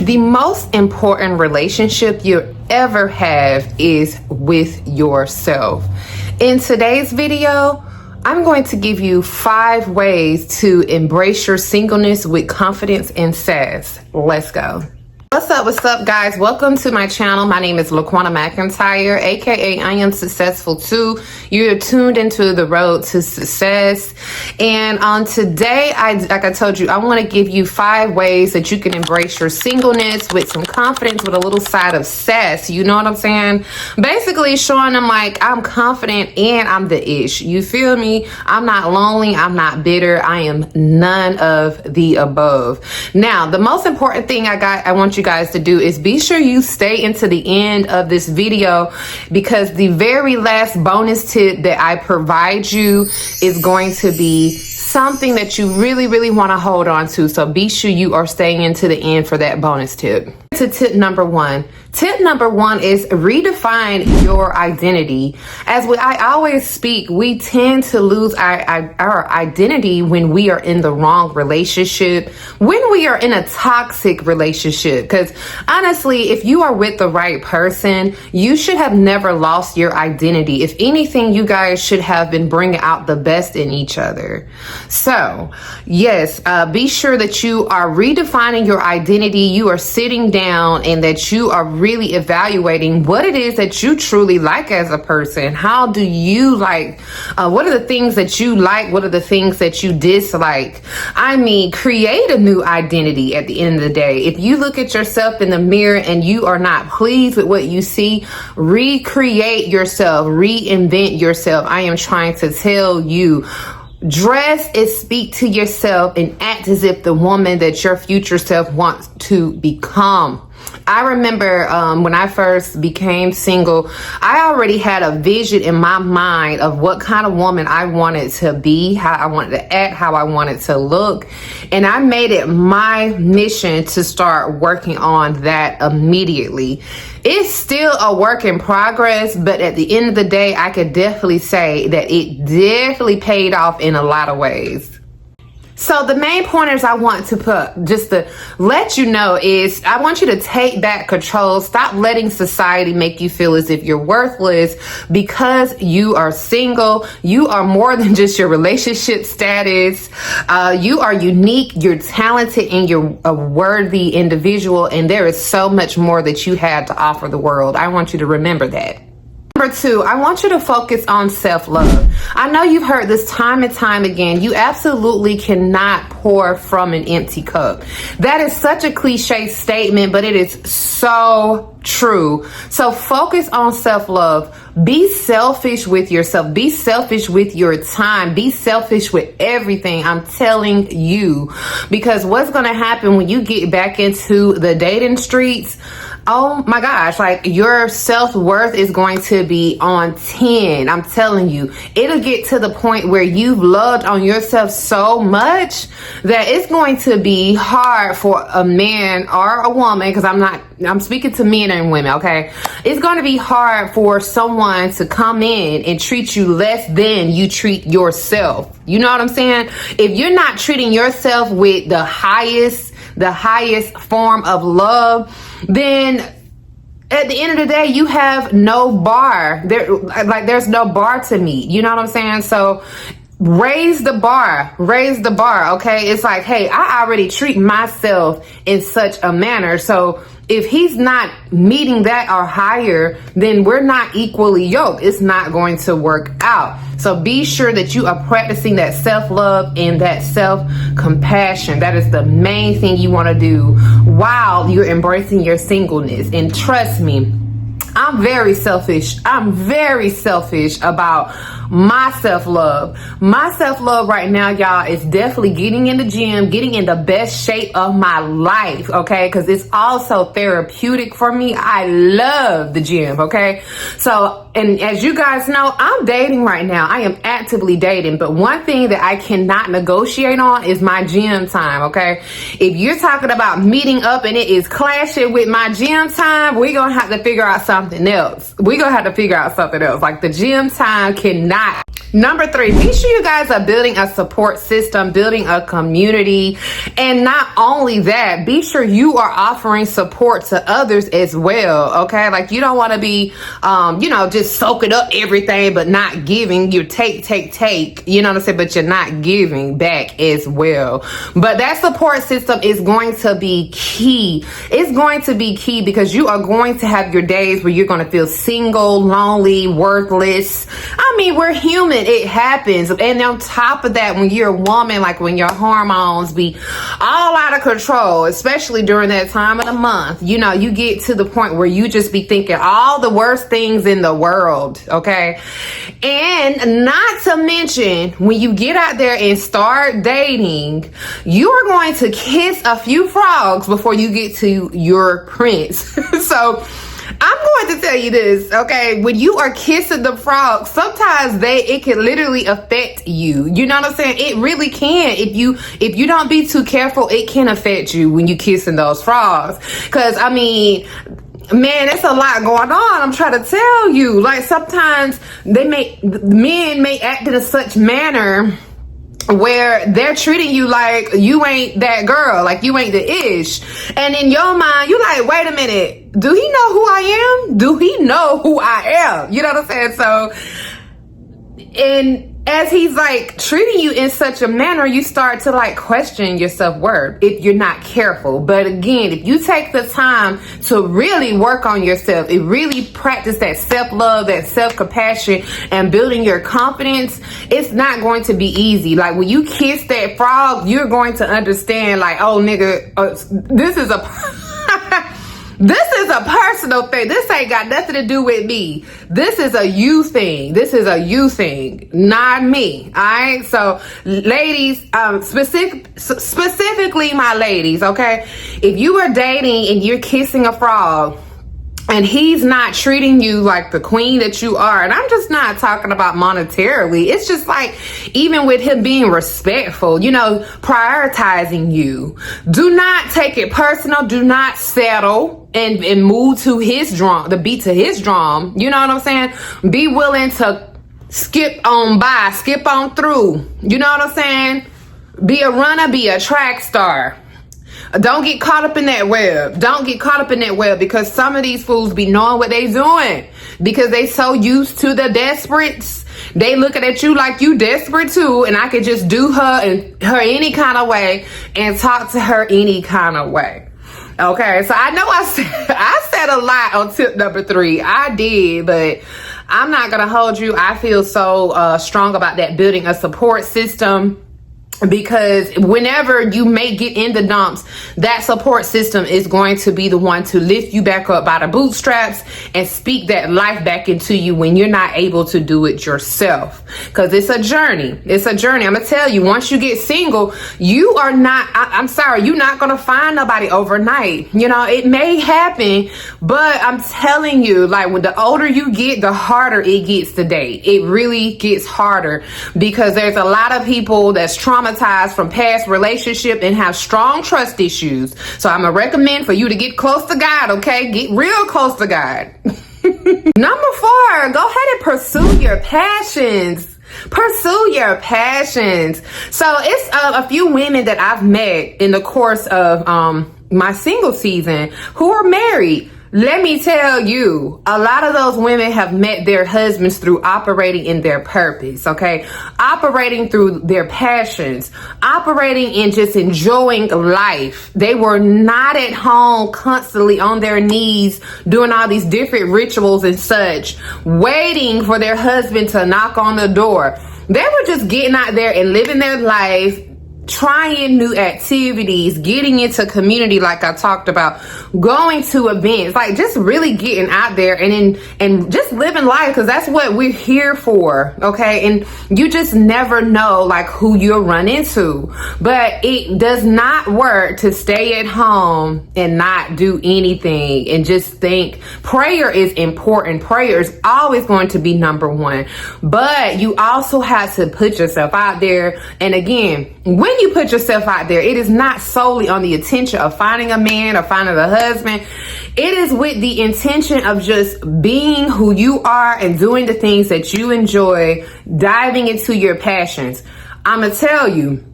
The most important relationship you ever have is with yourself. In today's video, I'm going to give you 5 ways to embrace your singleness with confidence and sass. Let's go. What's up, guys? Welcome to my channel. My name is LaQuanta McIntyre, aka I Am Successful Too. You're tuned into the road to success. And on today, like I told you, I want to give you 5 ways that you can embrace your singleness with some confidence, with a little side of sass. You know what I'm saying? Basically showing them like I'm confident and I'm the ish. You feel me? I'm not lonely. I'm not bitter. I am none of the above. Now, the most important thing I want you guys to do is be sure you stay into the end of this video, because the very last bonus tip that I provide you is going to be something that you really want to hold on to. So be sure you are staying into the end for that bonus tip. To tip number 1. Tip number 1 is redefine your identity. As I always speak, we tend to lose our identity when we are in the wrong relationship, when we are in a toxic relationship. Because honestly, if you are with the right person, you should have never lost your identity. If anything, you guys should have been bringing out the best in each other. So yes, be sure that you are redefining your identity. You are sitting down and that you are really evaluating what it is that you truly like as a person. How do you like? What are the things that you like? What are the things that you dislike? I mean, create a new identity at the end of the day. If you look at yourself in the mirror and you are not pleased with what you see, recreate yourself, reinvent yourself. I am trying to tell you, dress and speak to yourself and act as if the woman that your future self wants to become. I remember when I first became single, I already had a vision in my mind of what kind of woman I wanted to be, how I wanted to act, how I wanted to look. And I made it my mission to start working on that immediately. It's still a work in progress, but at the end of the day, I could definitely say that it definitely paid off in a lot of ways. So the main pointers I want to put, just to let you know, is I want you to take back control. Stop letting society make you feel as if you're worthless because you are single. You are more than just your relationship status. You are unique, you're talented, and you're a worthy individual. And there is so much more that you have to offer the world. I want you to remember that. Number 2, I want you to focus on self-love. I know you've heard this time and time again. You absolutely cannot pour from an empty cup. That is such a cliche statement, but it is so true. So focus on self-love. Be selfish with yourself. Be selfish with your time. Be selfish with everything. I'm telling you, because what's going to happen when you get back into the dating streets? Oh my gosh, like your self-worth is going to be on 10. I'm telling you, it'll get to the point where you've loved on yourself so much that it's going to be hard for a man or a woman, because I'm speaking to men and women, okay? It's going to be hard for someone to come in and treat you less than you treat yourself. You know what I'm saying? If you're not treating yourself with the highest form of love, then at the end of the day, you have no bar. There's no bar to meet. You know what I'm saying? So raise the bar, okay? It's like, hey, I already treat myself in such a manner. So if he's not meeting that or higher, then we're not equally yoked. It's not going to work out. So be sure that you are practicing that self-love and that self-compassion. That is the main thing you want to do while you're embracing your singleness. And trust me, I'm very selfish. I'm very selfish about my self-love. My self-love right now, y'all, is definitely getting in the gym, getting in the best shape of my life, okay? Because it's also therapeutic for me. I love the gym, okay? So, and as you guys know, I'm dating right now. I am actively dating. But one thing that I cannot negotiate on is my gym time, okay? If you're talking about meeting up and it is clashing with my gym time, we're going to have to figure out something else. We're going to have to figure out something else. Like the gym time cannot Number 3, be sure you guys are building a support system, building a community. And not only that, be sure you are offering support to others as well. Okay. Like you don't want to be, just soaking up everything, but not giving. You take, you know what I'm saying? But you're not giving back as well. But that support system is going to be key. It's going to be key because you are going to have your days where you're going to feel single, lonely, worthless. I mean, we're human. It happens. And on top of that, when you're a woman, like when your hormones be all out of control, especially during that time of the month, you get to the point where you just be thinking all the worst things in the world. Okay. And not to mention, when you get out there and start dating, you are going to kiss a few frogs before you get to your prince. So I'm going to tell you this, okay? When you are kissing the frogs, sometimes it can literally affect you. You know what I'm saying? It really can. If you don't be too careful, it can affect you when you kissing those frogs. Cause I mean, man, it's a lot going on. I'm trying to tell you. Like sometimes men may act in a such manner where they're treating you like you ain't that girl, like you ain't the ish. And in your mind, you like, wait a minute, do he know who I am? Do he know who I am? You know what I'm saying? So, and as he's like treating you in such a manner, you start to like question your self-worth if you're not careful. But again, if you take the time to really work on yourself, and really practice that self-love, that self-compassion, and building your confidence, it's not going to be easy. Like when you kiss that frog, you're going to understand like, oh nigga, this is a personal thing. This ain't got nothing to do with me. This is a you thing. This is a you thing, not me. All right. So ladies, specifically my ladies. Okay. If you are dating and you're kissing a frog, and he's not treating you like the queen that you are. And I'm just not talking about monetarily. It's just like, even with him being respectful, prioritizing you. Do not take it personal. Do not settle and move to his drum, the beat to his drum. You know what I'm saying? Be willing to skip on by, skip on through. You know what I'm saying? Be a runner, be a track star. Don't get caught up in that web. Don't get caught up in that web because some of these fools be knowing what they doing because they so used to the desperates. They looking at you like you desperate too, and I could just do her any kind of way and talk to her any kind of way. Okay, so I know I said a lot on tip number 3. I did, but I'm not gonna hold you. I feel so strong about that, building a support system. Because whenever you may get in the dumps, that support system is going to be the one to lift you back up by the bootstraps and speak that life back into you when you're not able to do it yourself. Because it's a journey. It's a journey. I'm going to tell you, once you get single, you are not, I'm sorry, you're not going to find nobody overnight. It may happen, but I'm telling you, like when the older you get, the harder it gets to date. It really gets harder because there's a lot of people that's traumatized from past relationship and have strong trust issues. So I'm gonna recommend for you to get close to God, okay? Get real close to God. Number 4, go ahead and pursue your passions. Pursue your passions. So it's a few women that I've met in the course of my single season who are married. Let me tell you, a lot of those women have met their husbands through operating in their purpose, okay? Operating through their passions, operating in just enjoying life. They were not at home constantly on their knees doing all these different rituals and such, waiting for their husband to knock on the door. They were just getting out there and living their life, trying new activities, getting into community like I talked about, going to events, like just really getting out there and just living life, because that's what we're here for, okay? And you just never know like who you'll run into. But it does not work to stay at home and not do anything and just think. Prayer is important. Prayer is always going to be number 1. But you also have to put yourself out there. And again, when you put yourself out there, it is not solely on the intention of finding a man or finding a husband. It is with the intention of just being who you are and doing the things that you enjoy, diving into your passions. I'm going to tell you,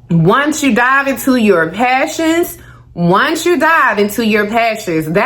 once you dive into your passions, that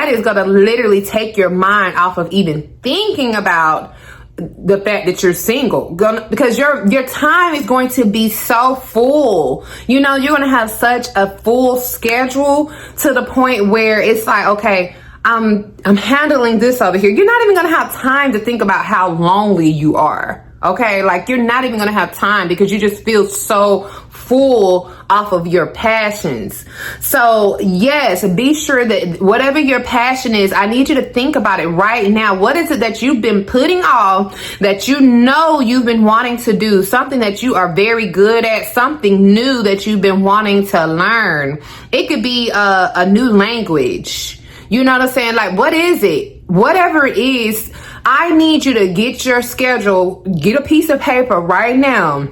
is going to literally take your mind off of even thinking about the fact that you're single, because your time is going to be so full. You know, you're going to have such a full schedule to the point where it's like, okay, I'm handling this over here. You're not even going to have time to think about how lonely you are. Okay, like you're not even going to have time because you just feel so full off of your passions. So yes, be sure that whatever your passion is, I need you to think about it right now. What is it that you've been putting off that you know you've been wanting to do? Something that you are very good at, something new that you've been wanting to learn. It could be a new language. You know what I'm saying? Like, what is it? Whatever it is, I need you to get your schedule, get a piece of paper right now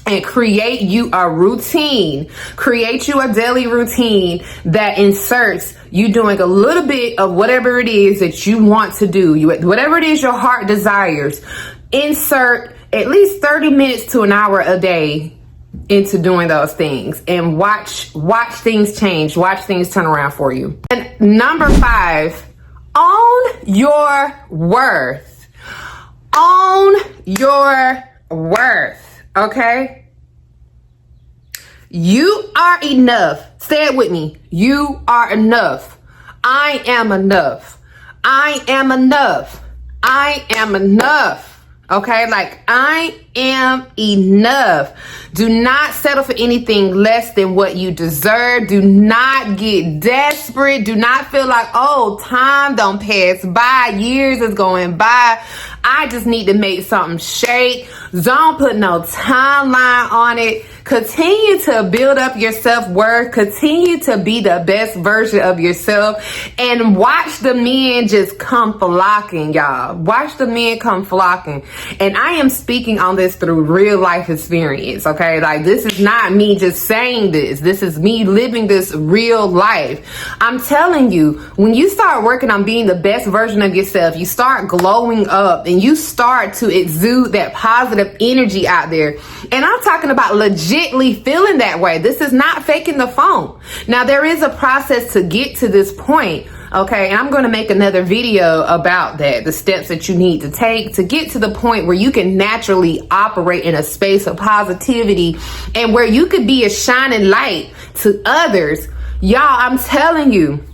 and create you a routine. Create you a daily routine that inserts you doing a little bit of whatever it is that you want to do. Whatever it is your heart desires, insert at least 30 minutes to an hour a day into doing those things, and watch things change, watch things turn around for you. And number 5, own your worth. Own your worth, okay? You are enough. Say it with me. You are enough. I am enough. I am enough. I am enough. Okay, like I am enough. Do not settle for anything less than what you deserve. Do not get desperate. Do not feel like, oh, time don't pass by. Years is going by. I just need to make something shake. Don't put no timeline on it. Continue to build up your self-worth. Continue to be the best version of yourself. And watch the men just come flocking, y'all. Watch the men come flocking. And I am speaking on this through real life experience, okay? Like, this is not me just saying this. This is me living this real life. I'm telling you, when you start working on being the best version of yourself, you start glowing up and you start to exude that positive energy out there. And I'm talking about legitly feeling that way. This is not faking the funk. Now, there is a process to get to this point. Okay, and I'm going to make another video about that, the steps that you need to take to get to the point where you can naturally operate in a space of positivity and where you could be a shining light to others. Y'all, I'm telling you,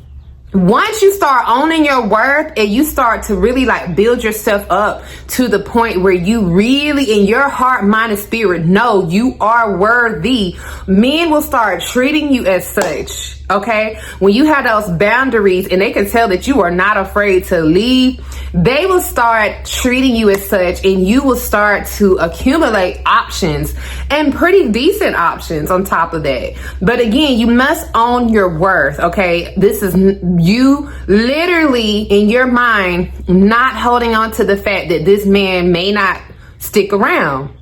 once you start owning your worth and you start to really like build yourself up to the point where you really in your heart, mind, and spirit know you are worthy, men will start treating you as such. Okay, when you have those boundaries and they can tell that you are not afraid to leave, they will start treating you as such, and you will start to accumulate options, and pretty decent options on top of that. But again, you must own your worth. Okay, this is you literally in your mind not holding on to the fact that this man may not stick around.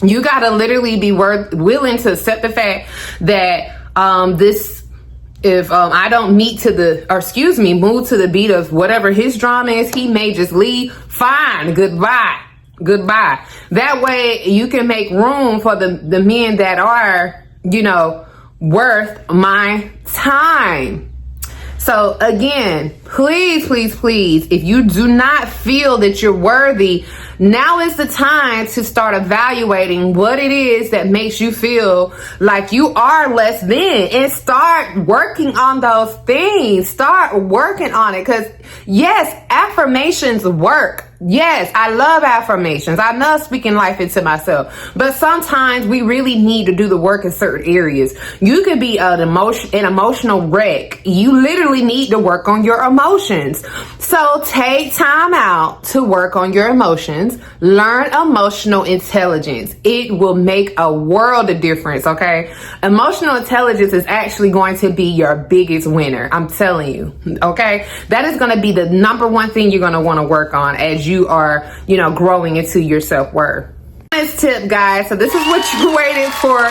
You got to literally be willing to accept the fact that if I don't move to the beat of whatever his drama is, he may just leave. Fine, goodbye. That way you can make room for the men that are, worth my time. So again, please, if you do not feel that you're worthy, now is the time to start evaluating what it is that makes you feel like you are less than, and start working on those things. Start working on it, because yes, affirmations work. Yes, I love affirmations. I love speaking life into myself. But sometimes we really need to do the work in certain areas. You could be an emotional wreck. You literally need to work on your emotions. So take time out to work on your emotions. Learn emotional intelligence. It will make a world of difference, okay? Emotional intelligence is actually going to be your biggest winner. I'm telling you, okay? That is going to be the number one thing you're going to want to work on as you are, growing into your self-worth. This tip, guys. So this is what you're waiting for.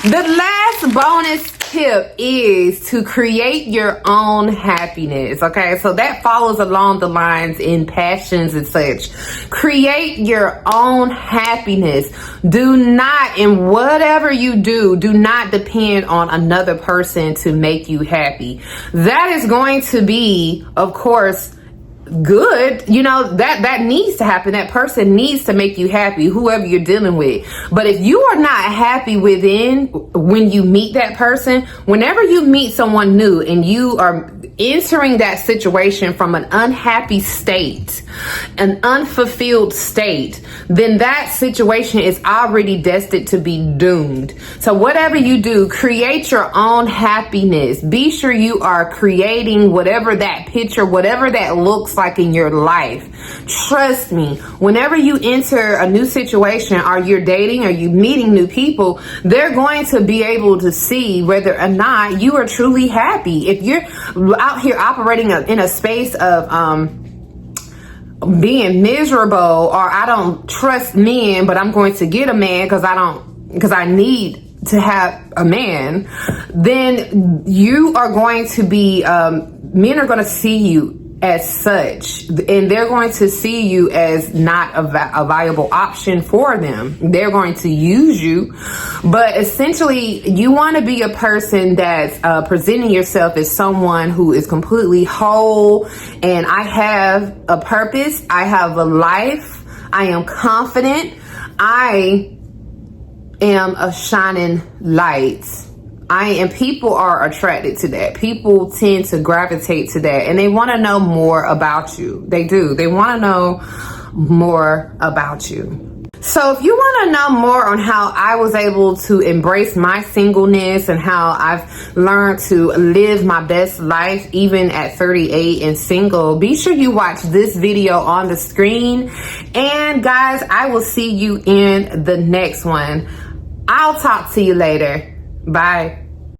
The last bonus tip is to create your own happiness. Okay, so that follows along the lines in passions and such. Create your own happiness. Do not, in whatever you do not depend on another person to make you happy. That is going to be, of course, good. You know, that needs to happen. That person needs to make you happy, whoever you're dealing with. But if you are not happy within when you meet that person, whenever you meet someone new and you are entering that situation from an unhappy state, an unfulfilled state, then that situation is already destined to be doomed. So whatever you do, create your own happiness. Be sure you are creating whatever that picture, whatever that looks like in your life. Trust me, whenever you enter a new situation, or you're dating, or you meeting new people, they're going to be able to see whether or not you are truly happy. If you're out here operating in a space of being miserable, or I don't trust men, but I'm going to get a man because I need to have a man, then you are going to be, men are going to see you as such, and they're going to see you as not a viable option for them. They're going to use you, but essentially you want to be a person that's presenting yourself as someone who is completely whole, and I have a purpose, I have a life, I am confident, I am a shining light. People are attracted to that. People tend to gravitate to that, and they want to know more about you. They do. They want to know more about you. So if you want to know more on how I was able to embrace my singleness and how I've learned to live my best life even at 38 and single, be sure you watch this video on the screen. And guys, I will see you in the next one. I'll talk to you later. Bye.